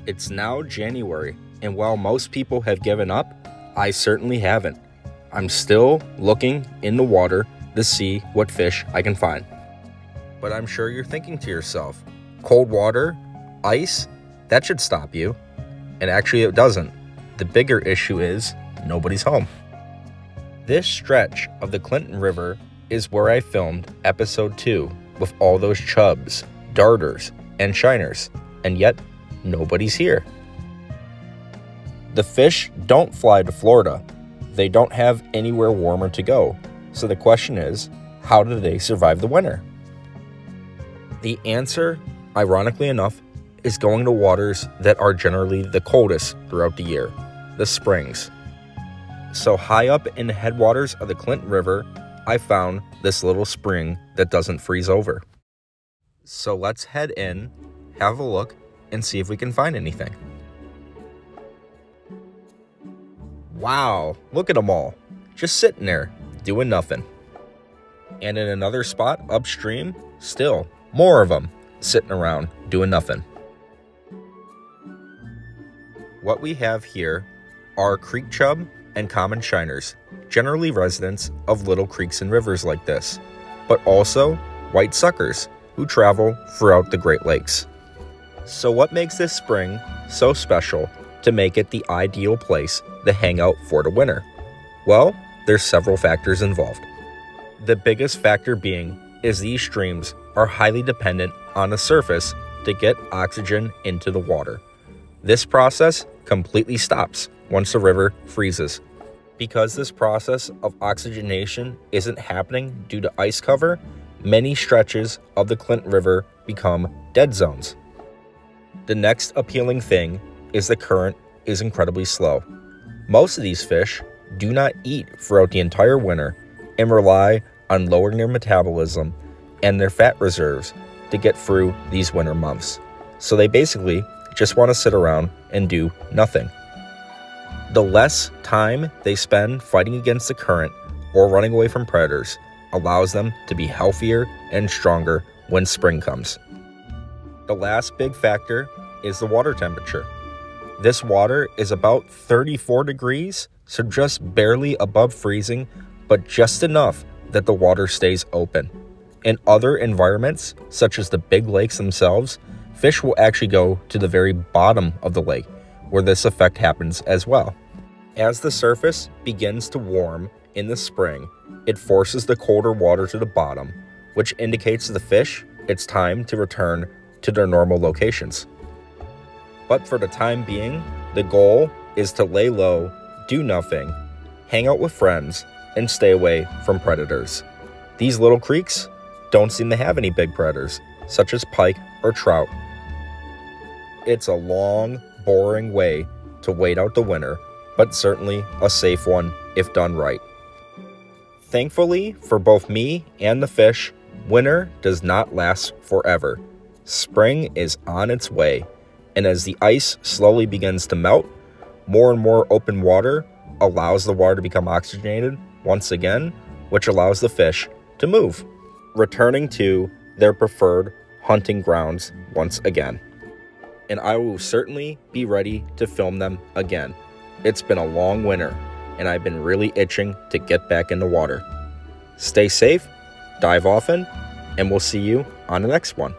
It's now January, and while most people have given up, I certainly haven't. I'm still looking in the water to see what fish I can find. But I'm sure you're thinking to yourself, cold water, ice, that should stop you. And actually it doesn't. The bigger issue is nobody's home. This stretch of the Clinton River is where I filmed episode 2 with all those chubs, darters, and shiners, and yet nobody's here. The fish don't fly to Florida. They don't have anywhere warmer to go. So the question is, how do they survive the winter? The answer, ironically enough, is going to waters that are generally the coldest throughout the year, the springs. So high up in the headwaters of the Clinton River, I found this little spring that doesn't freeze over. So let's head in, have a look, and see if we can find anything. Wow, look at them all, just sitting there, doing nothing. And in another spot upstream, still more of them sitting around, doing nothing. What we have here are creek chub and common shiners, generally residents of little creeks and rivers like this, but also white suckers who travel throughout the Great Lakes. So what makes this spring so special to make it the ideal place to hang out for the winter? Well, there's several factors involved. The biggest factor being is these streams are highly dependent on the surface to get oxygen into the water. This process completely stops once the river freezes. Because this process of oxygenation isn't happening due to ice cover, many stretches of the Clinton River become dead zones. The next appealing thing is the current is incredibly slow. Most of these fish do not eat throughout the entire winter and rely on lowering their metabolism and their fat reserves to get through these winter months. So they basically just want to sit around and do nothing. The less time they spend fighting against the current or running away from predators allows them to be healthier and stronger when spring comes. The last big factor is the water temperature. This water is about 34 degrees, so just barely above freezing, but just enough that the water stays open. In other environments, such as the big lakes themselves, fish will actually go to the very bottom of the lake, where this effect happens as well. As the surface begins to warm in the spring, it forces the colder water to the bottom, which indicates to the fish it's time to return to their normal locations. But for the time being, the goal is to lay low, do nothing, hang out with friends, and stay away from predators. These little creeks don't seem to have any big predators, such as pike or trout. It's a long, boring way to wait out the winter, but certainly a safe one if done right. Thankfully for both me and the fish, winter does not last forever. Spring is on its way, and as the ice slowly begins to melt, more and more open water allows the water to become oxygenated once again, which allows the fish to move, returning to their preferred hunting grounds once again. And I will certainly be ready to film them again. It's been a long winter, and I've been really itching to get back in the water. Stay safe, dive often, and we'll see you on the next one.